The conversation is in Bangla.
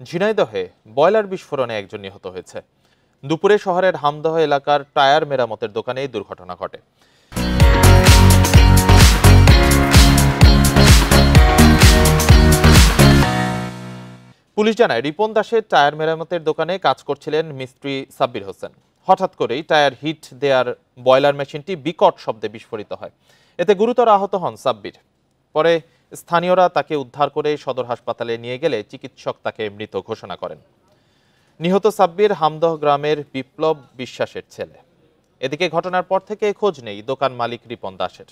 ঝিনাইদহে বয়লার বিস্ফোরণে একজন নিহত হয়েছে। দুপুরে শহরের হামদহ এলাকার টায়ার মেরামতের দোকানে এই দুর্ঘটনা ঘটে। পুলিশ জানায়, রিপন দাসের টায়ার মেরামতের দোকানে কাজ করছিলেন মিস্ত্রি সাব্বির হোসেন। হঠাৎ করেই টায়ার হিট দেয়ার বয়লার মেশিনটি বিকট শব্দে বিস্ফোরিত হয়। এতে গুরুতর আহত হন সাব্বির। পরে স্থানীয়রা তাকে উদ্ধার করে সদর হাসপাতালে নিয়ে গেলে চিকিৎসক তাকে মৃত ঘোষণা করেন। নিহত সাব্বির হামদহ গ্রামের বিপ্লব বিশ্বাসের ছেলে। এদিকে ঘটনার পর থেকে খোঁজ নেই দোকান মালিক রিপন দাসের।